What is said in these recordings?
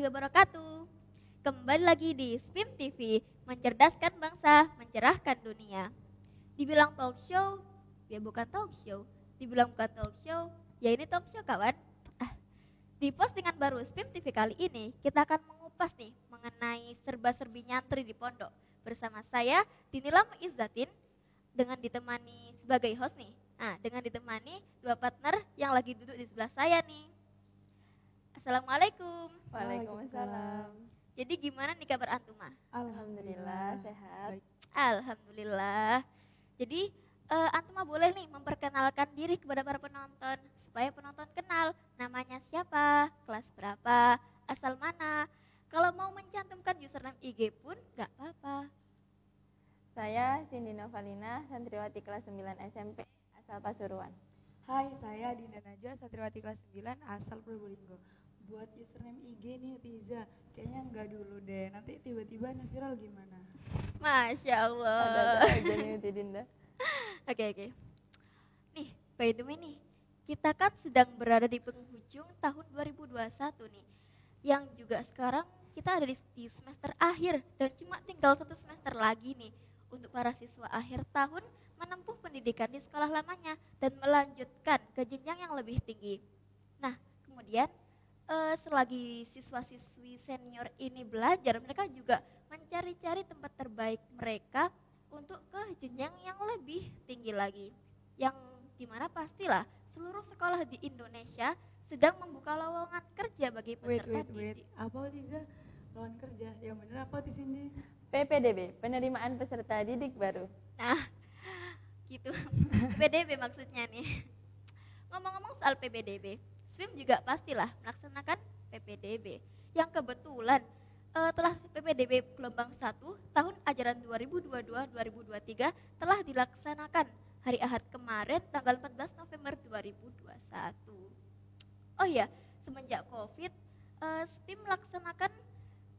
wabarakatuh. Kembali lagi di SPIM TV, mencerdaskan bangsa, mencerahkan dunia. Dibilang talk show, ya bukan talk show. Dibilang bukan talk show, ya ini talk show kawan. Di postingan baru SPIM TV kali ini, kita akan mengupas nih mengenai serba-serbi nyantri di pondok. Bersama saya, Dinilama Izzatin, dengan ditemani sebagai host nih. Dengan ditemani dua partner yang lagi duduk di sebelah saya nih. Assalamualaikum. Waalaikumsalam. Jadi gimana nih kabar Antuma? Alhamdulillah sehat. Alhamdulillah. Jadi Antuma boleh nih memperkenalkan diri kepada para penonton supaya penonton kenal namanya siapa, kelas berapa, asal mana. Kalau mau mencantumkan username IG pun gak apa-apa. Saya Cindy Novalina, santriwati kelas 9 SMP asal Pasuruan. Hai, saya Dinda Najwa, santriwati kelas 9 asal Probolinggo. Buat username IG nih Tiza, kayaknya enggak dulu deh, nanti tiba-tiba viral gimana? Masya Allah. Ada aja nih Dinda. Oke. Nih, by the way nih, kita kan sedang berada di penghujung tahun 2021 nih. Yang juga sekarang kita ada di semester akhir dan cuma tinggal 1 semester lagi nih untuk para siswa akhir tahun menempuh pendidikan di sekolah lamanya dan melanjutkan ke jenjang yang lebih tinggi. Nah, kemudian selagi siswa-siswi senior ini belajar, mereka juga mencari-cari tempat terbaik mereka untuk ke jenjang yang lebih tinggi lagi. Yang dimana pastilah seluruh sekolah di Indonesia sedang membuka lowongan kerja bagi peserta didik. Apa Tiza? Lowongan kerja, yang bener apa di sini? PPDB, penerimaan peserta didik baru. Nah, gitu. PPDB maksudnya nih. Ngomong-ngomong soal PPDB, SPIM juga pastilah melaksanakan PPDB yang kebetulan telah PPDB gelombang 1 tahun ajaran 2022-2023 telah dilaksanakan hari Ahad kemarin tanggal 14 November 2021. Oh iya, semenjak Covid, SPIM melaksanakan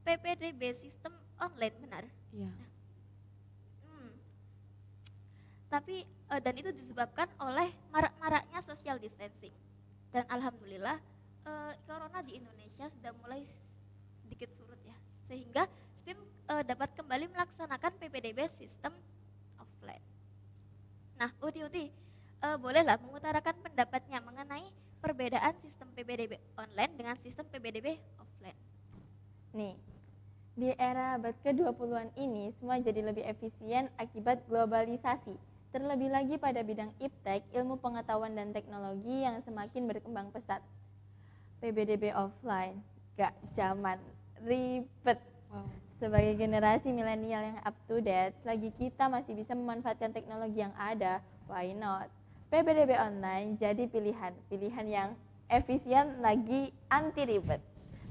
PPDB sistem online, benar? Iya. Tapi dan itu disebabkan oleh marak-maraknya social distancing. Dan alhamdulillah corona di Indonesia sudah mulai sedikit surut ya, sehingga SPIM dapat kembali melaksanakan PPDB sistem offline. Nah, Uti, bolehlah mengutarakan pendapatnya mengenai perbedaan sistem PPDB online dengan sistem PPDB offline. Nih, di era abad ke-20-an ini semua jadi lebih efisien akibat globalisasi. Terlebih lagi pada bidang iptek, ilmu pengetahuan dan teknologi yang semakin berkembang pesat. PPDB offline, gak zaman, ribet. Wow. Sebagai generasi milenial yang up to date, selagi kita masih bisa memanfaatkan teknologi yang ada, why not? PPDB online jadi pilihan yang efisien lagi anti ribet.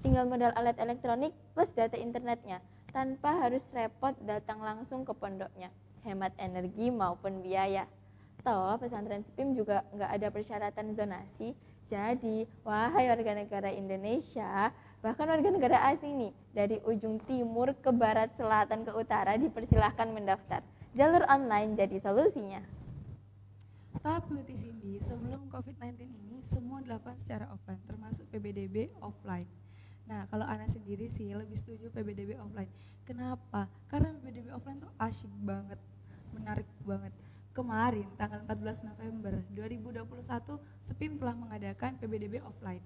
Tinggal modal alat elektronik plus data internetnya, tanpa harus repot datang langsung ke pondoknya. Hemat energi maupun biaya. Toh pesantren SPIM juga nggak ada persyaratan zonasi. Jadi, wahai warga negara Indonesia, bahkan warga negara asing nih, dari ujung timur ke barat, selatan ke utara dipersilahkan mendaftar. Jalur online jadi solusinya. Tapi di sini sebelum COVID-19 ini semua dilakukan secara offline, termasuk PPDB offline. Nah, kalau Ana sendiri sih lebih setuju PPDB offline. Kenapa? Karena PPDB offline tuh asyik banget, menarik banget. Kemarin tanggal 14 November 2021 SPIM telah mengadakan PPDB offline.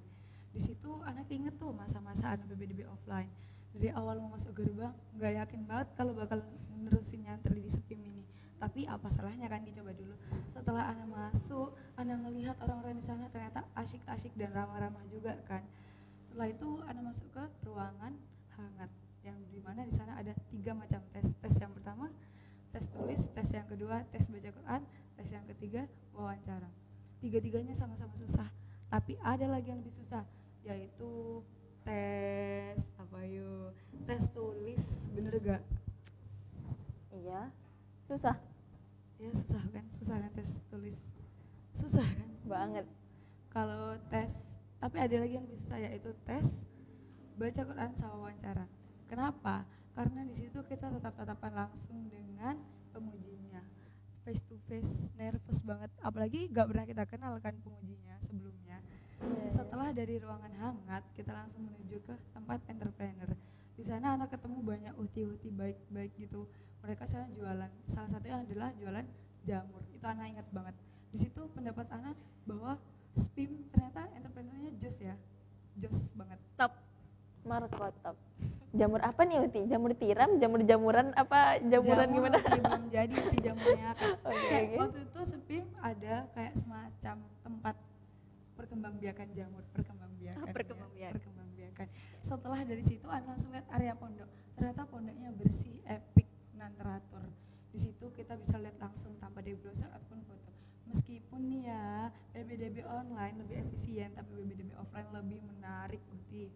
Di situ anak inget tuh masa-masa anak PPDB offline. Dari awal mau masuk gerbang nggak yakin banget kalau bakal menerusin nyantri di SPIM ini. Tapi apa salahnya kan dicoba dulu. Setelah anak masuk, anak melihat orang-orang di sana ternyata asyik-asyik dan ramah-ramah juga kan. Setelah itu anak masuk ke ruangan hangat yang dimana di sana ada 3 macam tes. Tes yang pertama tes tulis, tes yang kedua tes baca Quran, tes yang ketiga wawancara. Tiga-tiganya sama-sama susah, tapi ada lagi yang lebih susah, yaitu tes tes tulis. Bener gak? Iya, susah. Ya susah kan tes tulis, susah kan Banget. kalau tes. Tapi ada lagi yang lebih susah, yaitu tes baca Quran sama wawancara. Kenapa? Karena di situ kita tatap-tatapan langsung dengan pengujinya, face to face, nervous banget. Apalagi gak pernah kita kenal kan pengujinya sebelumnya. Setelah dari ruangan hangat, kita langsung menuju ke tempat entrepreneur. Di sana anak ketemu banyak uti-uti baik-baik gitu. Mereka sana jualan. Salah satunya adalah jualan jamur. Itu anak ingat banget. Di situ pendapat anak bahwa SPIM ternyata entrepreneurnya jos ya. Jos banget. Top. Markotop. Jamur apa nih Uti? Jamur tiram, jamur-jamuran apa jamuran Jamur gimana? uti belum jadi uti jamurnya. Oke, Kayak oke. waktu itu SPIM ada kayak semacam tempat perkembangbiakan jamur, perkembangbiakan. Perkembangbiakan. Perkembangbiakan. Setelah dari situ Ana langsung lihat area pondok. Ternyata pondoknya bersih, epic, dan teratur. Di situ kita bisa lihat langsung tanpa di browser ataupun foto. Meskipun nih ya PBDB online lebih efisien, tapi PBDB offline lebih menarik Uti.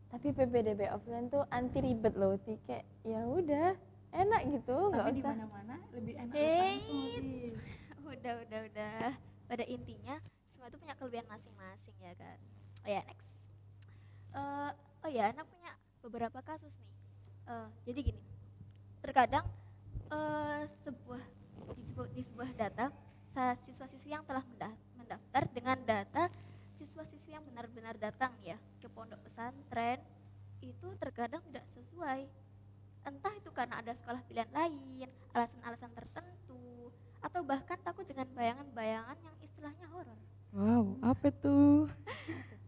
Tapi PPDB offline tuh anti ribet loh Uti. Kayak ya udah enak gitu, nggak Tapi di usah. mana-mana lebih enak lihat langsung Uti. Udah. Pada intinya semua itu punya kelebihan masing-masing ya kan. Oh ya, next. Oh ya, anak punya beberapa kasus nih. Jadi gini, terkadang di sebuah data siswa-siswi yang telah mendaftar dengan data siswa-siswi yang benar-benar datang ya ke pondok pesantren itu terkadang tidak sesuai. Entah itu karena ada sekolah pilihan lain, alasan-alasan tertentu, atau bahkan takut dengan bayangan-bayangan yang istilahnya horor. Wow, apa tuh?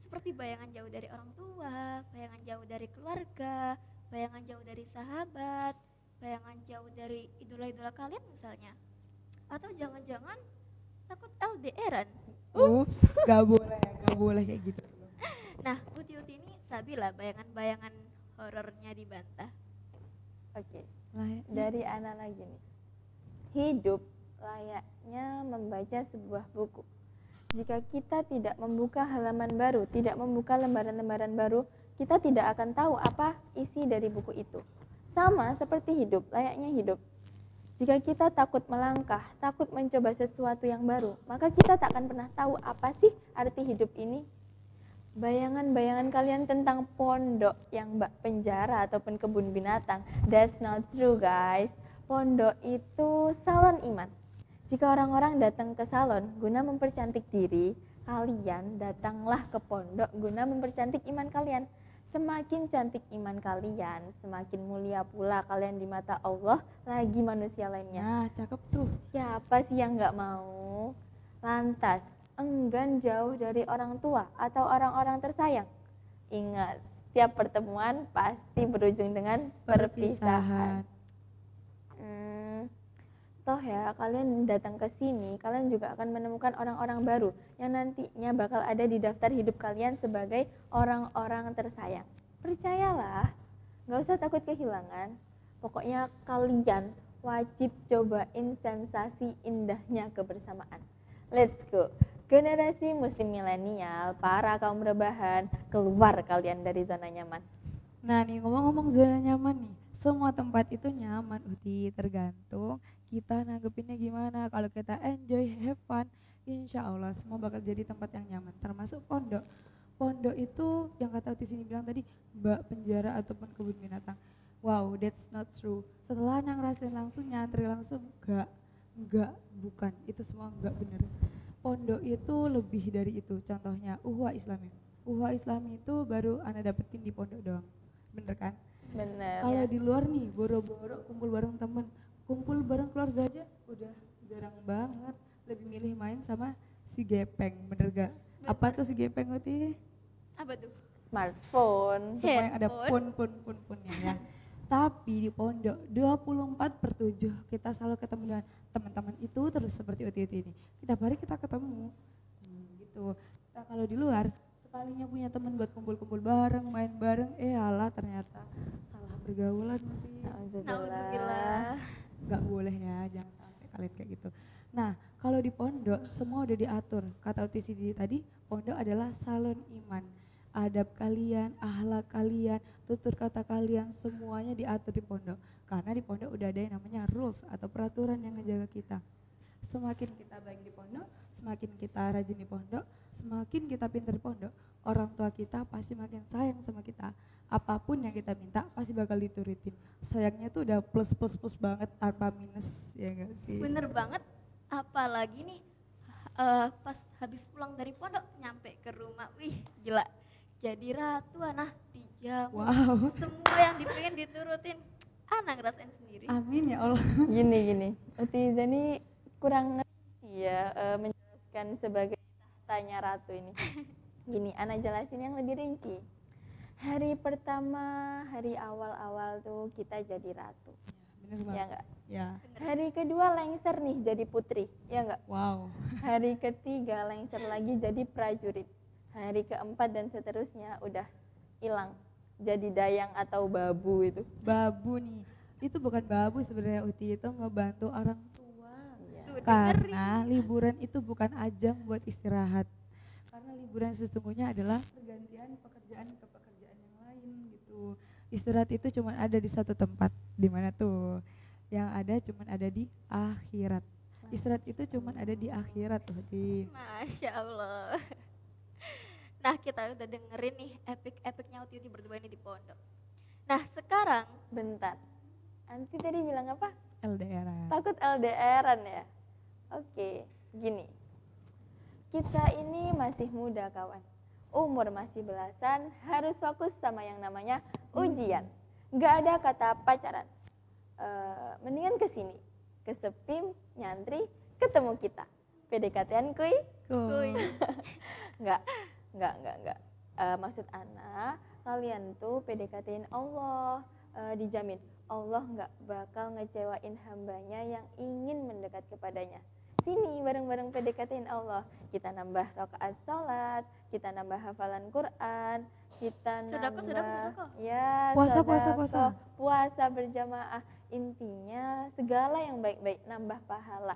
Seperti bayangan jauh dari orang tua, bayangan jauh dari keluarga, bayangan jauh dari sahabat, bayangan jauh dari idola-idola kalian misalnya. Atau jangan-jangan takut LDRan. Ups, gak boleh kayak gitu. Nah, Uti-Uti ini Sabila bayangan-bayangan horornya dibantah. Oke. Lah, Dari Ana lagi nih. Hidup layaknya membaca sebuah buku. Jika kita tidak membuka halaman baru, tidak membuka lembaran-lembaran baru, kita tidak akan tahu apa isi dari buku itu. Sama seperti hidup, layaknya hidup. Jika kita takut melangkah, takut mencoba sesuatu yang baru, maka kita tak akan pernah tahu apa sih arti hidup ini. Bayangan-bayangan kalian tentang pondok yang bak penjara ataupun kebun binatang, that's not true guys. Pondok itu salon iman. Jika orang-orang datang ke salon guna mempercantik diri, kalian datanglah ke pondok guna mempercantik iman kalian. Semakin cantik iman kalian, semakin mulia pula kalian di mata Allah lagi manusia lainnya. nah cakep tuh. Siapa sih yang nggak mau? Lantas, enggan jauh dari orang tua atau orang-orang tersayang? Ingat, setiap pertemuan pasti berujung dengan perpisahan. Toh ya, kalian datang ke sini, kalian juga akan menemukan orang-orang baru yang nantinya bakal ada di daftar hidup kalian sebagai orang-orang tersayang. Percayalah, nggak usah takut kehilangan. Pokoknya kalian wajib cobain sensasi indahnya kebersamaan. Let's go. Generasi muslim milenial, para kaum rebahan, keluar kalian dari zona nyaman. Nah nih ngomong-ngomong zona nyaman nih, semua tempat itu nyaman Uti, tergantung kita nanggepinnya gimana. Kalau kita enjoy, have fun, insya Allah semua bakal jadi tempat yang nyaman, termasuk pondok. Pondok itu yang kata Uti sini bilang tadi, bak penjara ataupun kebun binatang. Wow, that's not true. Setelah ngerasain langsung, nyantri langsung, bukan, itu semua enggak bener. Pondok itu lebih dari itu, contohnya Uhwa Islami. Uhwa Islami itu baru Anda dapetin di pondok doang, bener kan? Bener Kalau ya. di luar nih, boro-boro kumpul bareng temen, kumpul bareng keluarga aja udah jarang banget. Lebih milih main sama si gepeng, bener gak? Apa tuh si gepeng Uti? Apa tuh? Smartphone. Semua yang ada Handphone. punnya ya. Tapi di pondok 24/7 kita selalu ketemu dengan teman-teman itu terus seperti Uti ini. Tiap hari kita ketemu. Gitu. Nah, kalau di luar sekalinya punya teman buat kumpul-kumpul bareng, main bareng, alah ternyata salah pergaulan Uti. Nauzubillah. Gak boleh ya, jangan sampai kalian kayak gitu. Nah, kalau di pondok semua udah diatur. Kata Uti sendiri tadi, pondok adalah salon iman. Adab kalian, akhlak kalian, tutur kata kalian, semuanya diatur di pondok. Karena di pondok udah ada yang namanya rules atau peraturan yang ngejaga kita. Semakin kita baik di pondok, semakin kita rajin di pondok, semakin kita pintar di pondok, orang tua kita pasti makin sayang sama kita. Apapun yang kita minta pasti bakal diturutin. Sayangnya tuh udah plus banget tanpa minus, ya gak sih? Bener banget. Apalagi nih pas habis pulang dari pondok nyampe ke rumah, wih gila, jadi ratu Ana dijamu. Wow. Semua yang dipengen diturutin. Ana ngerasain sendiri. Amin ya Allah. Gini, Utiza ini kurang ngerti ya menjelaskan sebagai tahtanya ratu ini. Gini, Ana jelasin yang lebih rinci. Hari pertama, hari awal-awal tuh kita jadi ratu, Bener ya banget. enggak? Ya. Hari kedua lengser nih jadi putri, ya enggak? Wow. Hari ketiga lengser lagi jadi prajurit. Hari keempat dan seterusnya udah hilang, jadi dayang atau babu itu. Babu nih. Itu bukan babu sebenarnya Uti, itu ngebantu orang tua. Iya. Tuh, Karena liburan itu bukan ajang buat istirahat. Karena liburan sesungguhnya adalah pergantian pekerjaan ke pekerjaan yang lain gitu. Istirahat itu cuma ada di satu tempat. Di mana tuh? Yang ada cuma ada di akhirat. Istirahat itu cuma ada di akhirat tuh, Uti. Masya Allah. Nah, kita udah dengerin nih epic-epicnya Uti berdua ini di pondok. Nah, sekarang Bentar, Anti tadi bilang apa? LDR. Takut LDRan ya? Oke, gini. Kita ini masih muda kawan. Umur masih belasan, harus fokus sama yang namanya ujian. Gak ada kata pacaran. Mendingan kesini, ke Sepim, nyantri, ketemu kita. PDKT-an kuy? kuy. Enggak. Maksud Ana, kalian tuh PDKT-in Allah, dijamin Allah nggak bakal ngecewain hambanya yang ingin mendekat kepadanya. Sini bareng-bareng PDKT-in Allah, kita nambah rakaat sholat, kita nambah hafalan Quran, kita nambah Sedekah. ya Puasa. puasa berjamaah. Intinya segala yang baik-baik, nambah pahala,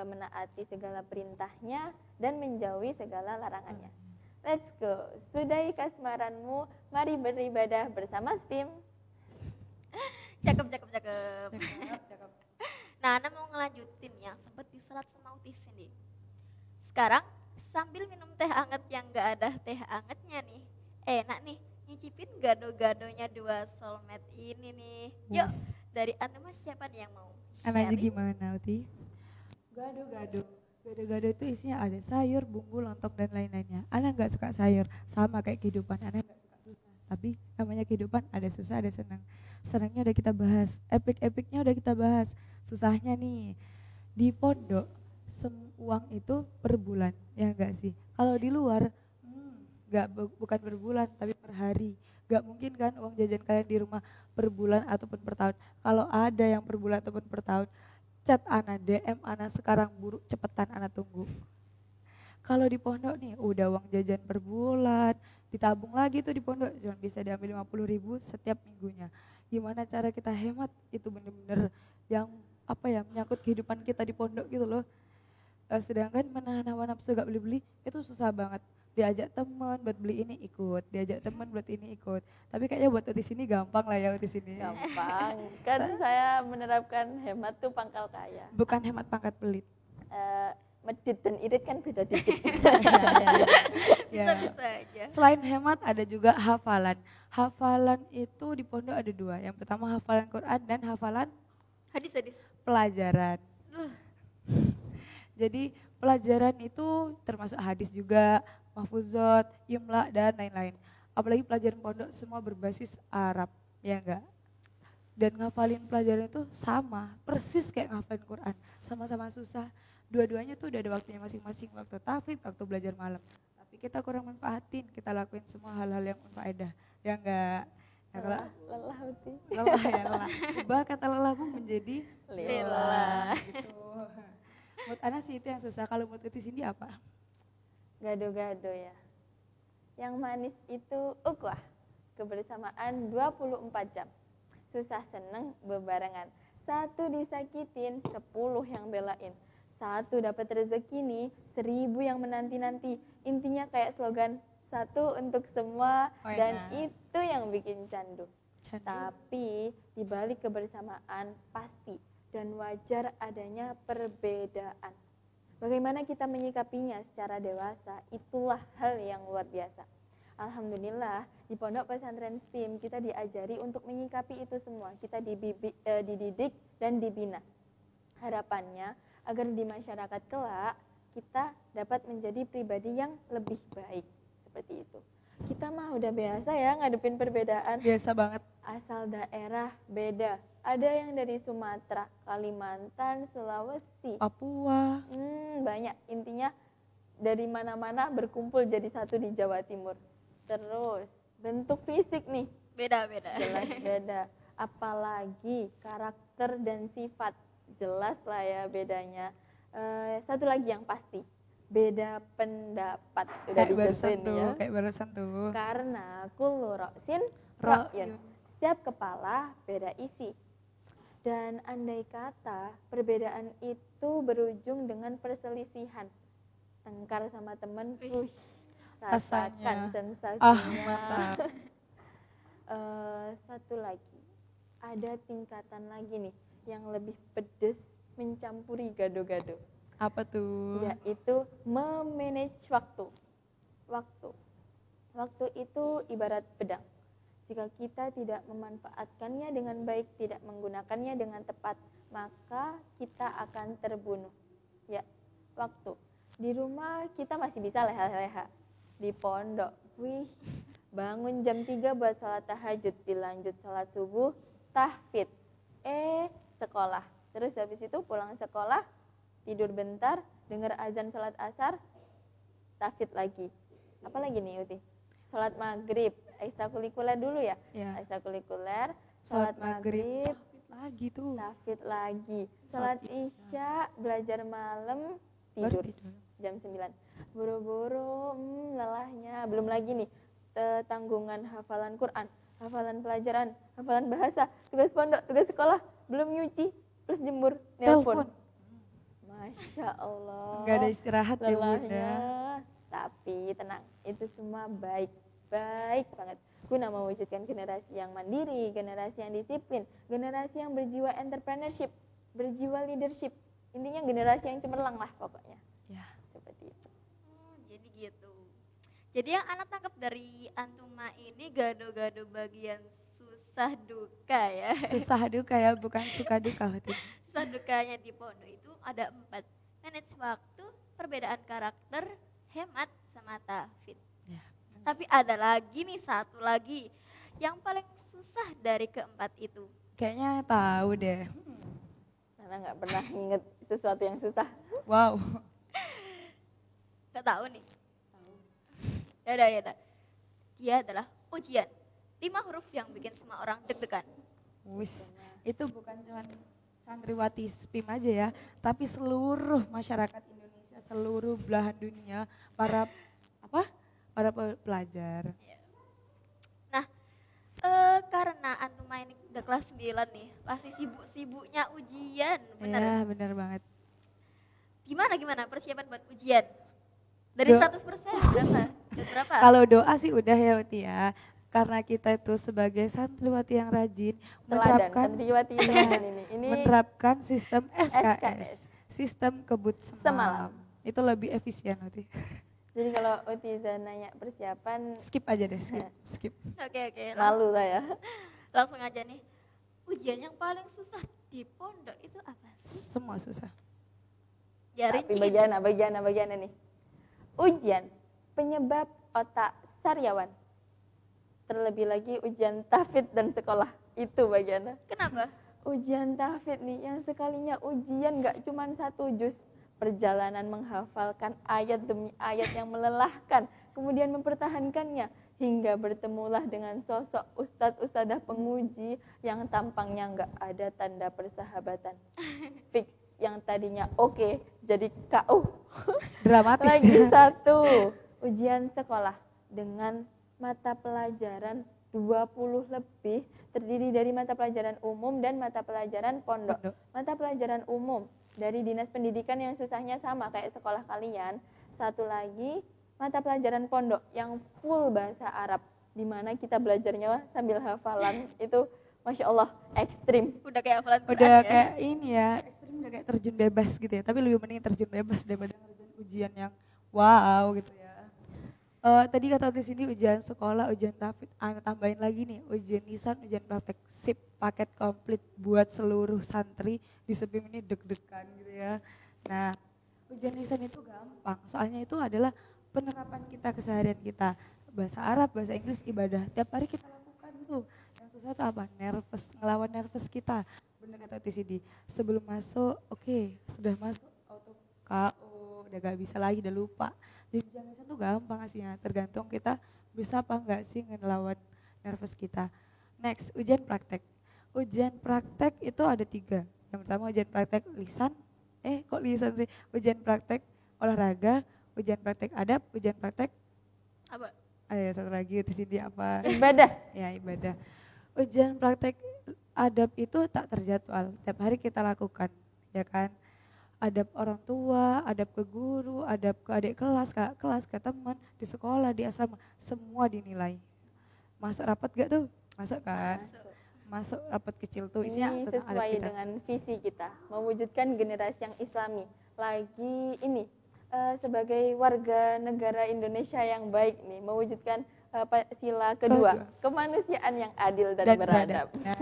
menaati segala perintahnya dan menjauhi segala larangannya. Let's go, sudahi kasmaranmu, mari beribadah bersama SPIM. Cakep. Cakep. Nah, Ana mau ngelanjutin yang sempat diselat sama Uti Cindy. Sekarang sambil minum teh anget yang gak ada teh angetnya nih, enak nih nyicipin gado-gadonya dua soulmate ini nih. Yuk, Yes. dari Ana mas siapa nih yang mau Anaknya sharing? gimana, Uti? Gado-gado. Gado-gado itu isinya ada sayur, bumbu, lontong, dan lain-lainnya. Ana nggak suka sayur, sama kayak kehidupan. Ana nggak suka susah. Tapi namanya kehidupan, ada susah, ada senang. Senangnya udah kita bahas, epic-epicnya udah kita bahas. Susahnya nih, di pondok, uang itu per bulan, ya enggak sih? Kalau di luar, bukan per bulan, tapi per hari. Gak mungkin kan uang jajan kalian di rumah per bulan ataupun per tahun. Kalau ada yang per bulan ataupun per tahun, chat Ana, DM Ana sekarang buru, cepetan Ana tunggu. Kalau di pondok nih udah uang jajan per bulan, ditabung lagi tuh di pondok, cuma bisa diambil 50.000 setiap minggunya. Gimana cara kita hemat? Itu bener-bener yang menyangkut kehidupan kita di pondok gitu loh. Sedangkan menahan hawa nafsu gak beli-beli itu susah banget. Diajak teman buat beli ini ikut, diajak teman buat ini ikut. Tapi kayaknya buat di sini gampang lah ya di sini. Gampang, kan saya menerapkan hemat tuh pangkal kaya. Bukan hemat pangkat pelit. Medit dan irit kan beda dikit. Ya. Bisa aja. Selain hemat ada juga hafalan. Hafalan itu di pondok ada dua. Yang pertama hafalan Quran dan hafalan Hadis. pelajaran. Jadi pelajaran itu termasuk hadis juga, mahfuzot, imla dan lain-lain. Apalagi pelajaran pondok semua berbasis Arab, ya enggak? Dan ngafalin pelajaran itu sama, persis kayak ngafalin Quran, sama-sama susah. Dua-duanya tuh udah ada waktunya masing-masing, waktu tahfidz, waktu belajar malam. Tapi kita kurang manfaatin, kita lakuin semua hal-hal yang berfaedah, ya enggak? Nah, kalau Lelah Uti. lelah ya lelah, ubah kata lelah pun menjadi Lelah. gitu. Menurut Ana sih itu yang susah, kalau menurut Uti Cindy apa? Gado-gado ya. Yang manis itu ukhuwah, kebersamaan 24 jam. Susah seneng bebarengan. Satu disakitin, 10 yang belain. Satu dapat rezeki nih, 1000 yang menanti-nanti. Intinya kayak slogan, satu untuk semua, Oh, dan enak. itu yang bikin candu. Candu. Tapi di balik kebersamaan pasti dan wajar adanya perbedaan. Bagaimana kita menyikapinya secara dewasa, itulah hal yang luar biasa. Alhamdulillah, di Pondok Pesantren SPIM kita diajari untuk menyikapi itu semua. Kita dididik dan dibina. Harapannya agar di masyarakat kelak kita dapat menjadi pribadi yang lebih baik. Seperti itu. Kita mah udah biasa ya ngadepin perbedaan. Biasa banget. Asal daerah beda. Ada yang dari Sumatera, Kalimantan, Sulawesi, Papua. banyak. Intinya dari mana-mana berkumpul jadi satu di Jawa Timur. Terus bentuk fisik nih Beda-beda. jelas beda. Apalagi karakter dan sifat, jelas lah ya bedanya. Satu lagi yang pasti, beda pendapat. Udah Kayak barusan digituin tuh, ya. kayak barusan tuh. Karena kullu ra'sin Ra'yun. ra'yun. Setiap kepala beda isi. Dan andai kata perbedaan itu berujung dengan perselisihan, tengkar sama temen, Wih, rasakan rasanya. sensasinya. Mantap. Satu lagi, ada tingkatan lagi nih yang lebih pedes mencampuri gado-gado, Apa tuh? yaitu memanage waktu. Waktu itu ibarat pedang. Jika kita tidak memanfaatkannya dengan baik, tidak menggunakannya dengan tepat, maka kita akan terbunuh. Ya, waktu. Di rumah kita masih bisa leha-leha. Di pondok, bangun jam 3 buat sholat tahajud, dilanjut sholat subuh, tahfidz. Sekolah. Terus habis itu pulang sekolah, tidur bentar, dengar azan sholat asar, tahfidz lagi. Apa lagi nih Uti? Sholat maghrib, ekstrakurikuler dulu ya? Ya. Ekstrakurikuler, Sholat sholat maghrib. maghrib, Lagi tuh. tahfidz lagi. Sholat Sholat isya, belajar malam, tidur Baru tidur. jam 9. Buru-buru, lelahnya. Belum lagi nih, tanggungan hafalan Quran, hafalan pelajaran, hafalan bahasa, tugas pondok, tugas sekolah, belum nyuci, plus jemur, nelpon. Masya Allah. Nggak ada istirahat ya lelahnya. Bunda. Tapi tenang, itu semua baik banget. Guna mewujudkan generasi yang mandiri, generasi yang disiplin, generasi yang berjiwa entrepreneurship, berjiwa leadership. Intinya generasi yang cemerlang lah pokoknya. Ya. Seperti itu. Jadi gitu. Jadi yang anak tangkap dari Antuma ini gado-gado bagian susah duka ya. Susah duka ya, bukan suka duka. Hati. Susah dukanya di pondok itu ada 4. Manage waktu, perbedaan karakter, hemat, sama tahfidz. Ya. Tapi Tapi ada lagi nih, satu lagi yang paling susah dari keempat itu. Kayaknya tahu deh. karena nggak pernah inget sesuatu yang susah. Wow. Gak tahu nih. Ya udah. Dia adalah ujian. 5 huruf yang bikin semua orang deg-degan. Wis, itu bukan cuma santriwati SPIM aja ya, tapi seluruh masyarakat Indonesia, seluruh belahan dunia, para pelajar. Nah, karena Antuma ini udah kelas 9 nih, pasti sibuk-sibuknya ujian, bener? Ya, benar banget. Gimana persiapan buat ujian? Dari Do- 100% berapa? Dan berapa? Kalau doa sih udah ya Uti ya, karena kita itu sebagai santriwati yang rajin Teladan, menerapkan santriwati teladan ini. Ini menerapkan sistem SKS. SKS, sistem kebut Semalam. semalam. Itu lebih efisien Uti. jadi kalau Utiza nanya persiapan, Skip aja deh, skip. Oke, malu lah ya. langsung aja nih. Ujian yang paling susah di pondok itu apa? Semua susah. Ya, Tapi rinciin. bagian nih. Ujian penyebab otak sariawan. Terlebih lagi ujian tahfidz dan sekolah. Itu bagiannya. Kenapa? Ujian tahfidz nih, yang sekalinya ujian gak cuma 1 juz. Perjalanan menghafalkan ayat demi ayat yang melelahkan. Kemudian mempertahankannya. Hingga bertemulah dengan sosok ustadz-ustadzah penguji yang tampangnya gak ada tanda persahabatan. Fix, yang tadinya oke, jadi KO. Dramatis Lagi ya. 1, ujian sekolah dengan mata pelajaran 20 lebih, terdiri dari mata pelajaran umum dan mata pelajaran pondok. Pondok. Mata pelajaran umum dari dinas pendidikan yang susahnya sama kayak sekolah kalian. 1 lagi mata pelajaran pondok yang full bahasa Arab, di mana kita belajarnya sambil hafalan. Itu Masya Allah ekstrim. Udah kayak hafalan Quran Udah ya? kayak ini ya, ekstrim udah kayak terjun bebas gitu ya. Tapi lebih mending terjun bebas daripada ngerjain ujian yang wow gitu ya. Tadi kata di sini ujian sekolah, ujian tahfidz, tambahin lagi nih ujian lisan, ujian praktek, sip, paket komplit buat seluruh santri di SPIM ini deg-degan gitu ya. Nah, ujian lisan itu gampang. gampang. Soalnya itu adalah penerapan kita keseharian kita. Bahasa Arab, bahasa Inggris, ibadah. Tiap hari kita lakukan tuh. Yang susah itu apa? Nervous, ngelawan nervous kita. Bener kata TCD. Sebelum masuk, oke, sudah masuk auto KO, udah gak bisa lagi, udah lupa. Jadi jangan tuh gampang aslinya. Tergantung kita bisa apa enggak sih ngelawan nervous kita. Next, ujian praktek. Ujian praktek itu ada 3. Yang pertama ujian praktek lisan. Kok lisan sih? Ujian praktek olahraga, ujian praktek adab, ujian praktek Apa? ayo satu lagi di sini apa? Ibadah. Ya, ibadah. Ujian praktek adab itu tak terjadwal, tiap hari kita lakukan, ya kan? Adab orang tua, adab ke guru, adab ke adik kelas, kakak kelas, ke teman, di sekolah, di asrama, semua dinilai. Masuk rapat gak tuh? Masuk kan? Masuk rapat kecil tuh isinya Ini tentang adab sesuai kita. dengan visi kita, mewujudkan generasi yang islami. Lagi ini sebagai warga negara Indonesia yang baik nih, mewujudkan sila kedua, kemanusiaan yang adil dan beradab. Nah,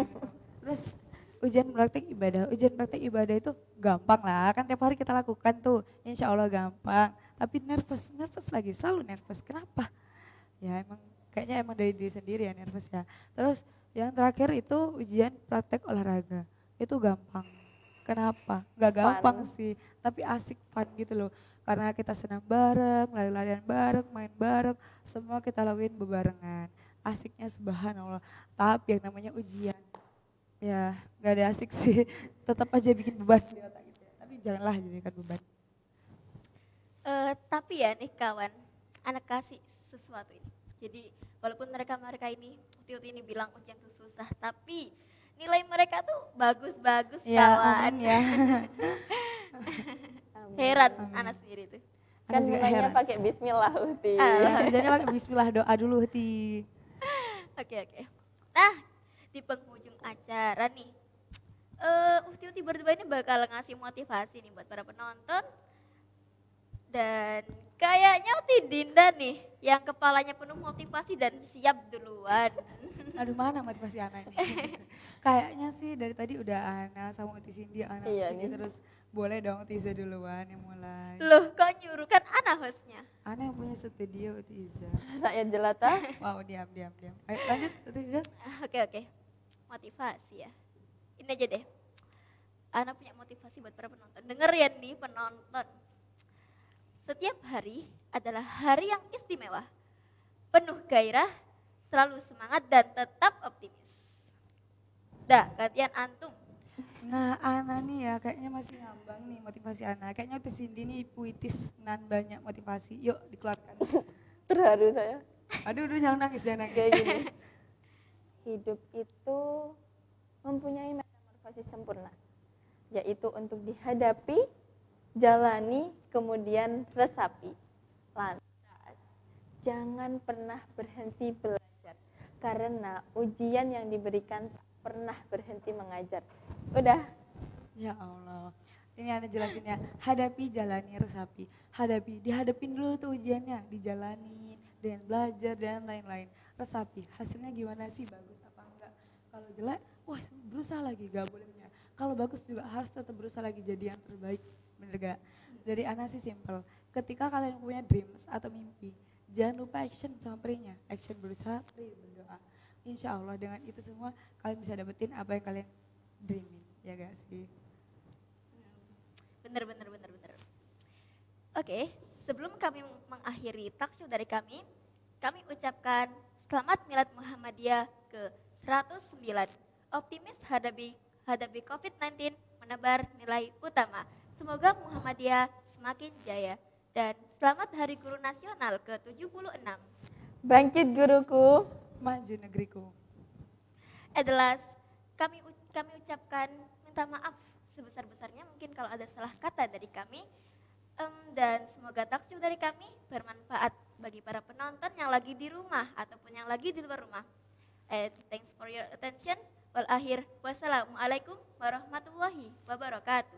terus ujian praktek ibadah. Ujian praktek ibadah itu gampang lah, kan tiap hari kita lakukan tuh, insya Allah gampang. Tapi nervous lagi, selalu nervous. Kenapa? Ya kayaknya emang dari diri sendiri ya nervous ya. Terus yang terakhir itu ujian praktek olahraga. Itu gampang. Kenapa? Gak gampang sih, tapi asik, fun gitu loh. Karena kita senang bareng, lari-larian bareng, main bareng, semua kita lakuin bebarengan. Asiknya subhanallah. Tapi yang namanya ujian, ya gak ada asik sih. Tetap aja bikin beban di otak gitu. Tapi janganlah jadikan beban. Tapi ya nih kawan, anak kasih sesuatu ini. Jadi walaupun mereka ini, waktu ini bilang ujian itu susah, tapi nilai mereka tuh bagus-bagus Ya, kawan. amin ya. Heran Amin. anak sendiri tuh. Kan Ana juga mulainya heran. pakai bismillah Uti. Ya, kerjanya pakai bismillah, doa dulu Ti. Oke. Nah, di penghujung acara nih, Uhti berdua ini bakal ngasih motivasi nih buat para penonton. Dan kayaknya Uhti Dinda nih, yang kepalanya penuh motivasi dan siap duluan. Aduh, mana motivasi Ana ini? Kayaknya sih dari tadi udah Ana sama Uti Cindy, Ana Iya Cindy nih. terus boleh dong Tiza duluan yang mulai. Loh, kok nyuruh kan Ana hostnya? Ana yang punya studio Tiza. Rakyat jelata. Wow, diam. Ayo lanjut Tiza. Oke. Motivasi ya. Ini aja deh. Ana punya motivasi buat para penonton. Denger ya nih penonton. Setiap hari adalah hari yang istimewa. Penuh gairah, selalu semangat dan tetap optimis. Dah, gantian antum. Nah, Ana nih ya kayaknya masih ngambang nih motivasi Ana. Kayaknya Uti Cindy nih puitis nan banyak motivasi. Yuk dikeluarkan. Terharu saya. Aduh, jangan nangis. Kayak gini. Hidup itu mempunyai metamorfosis sempurna, yaitu untuk dihadapi, jalani, kemudian resapi. Lantas, jangan pernah berhenti belajar, karena ujian yang diberikan tak pernah berhenti mengajar. Udah. Ya Allah. Ini Ana jelasinnya, hadapi, jalani, resapi. Dihadapin dulu tuh ujiannya, dijalanin, dengan belajar dan lain-lain. Resapi, hasilnya gimana sih, bagus apa enggak. Kalau jelek, wah berusaha lagi, gak boleh menyerah. Kalau bagus juga harus tetap berusaha lagi jadi yang terbaik, bener gak? Dari Ana sih simple, ketika kalian punya dreams atau mimpi, jangan lupa action sama pray-nya. Action berusaha, pray berdoa. Insya Allah dengan itu semua kalian bisa dapetin apa yang kalian dreamin, ya gak sih? Bener. Oke, sebelum kami mengakhiri talkshow dari kami ucapkan selamat Milad Muhammadiyah ke 109. Optimis hadapi COVID-19 menebar nilai utama. Semoga Muhammadiyah semakin jaya. Dan selamat Hari Guru Nasional ke-76. Bangkit guruku. Maju negeriku. Adalah kami ucapkan minta maaf sebesar-besarnya mungkin kalau ada salah kata dari kami. Dan semoga talkshow dari kami bermanfaat bagi para penonton yang lagi di rumah ataupun yang lagi di luar rumah. Thanks for your attention. Wassalamualaikum warahmatullahi wabarakatuh.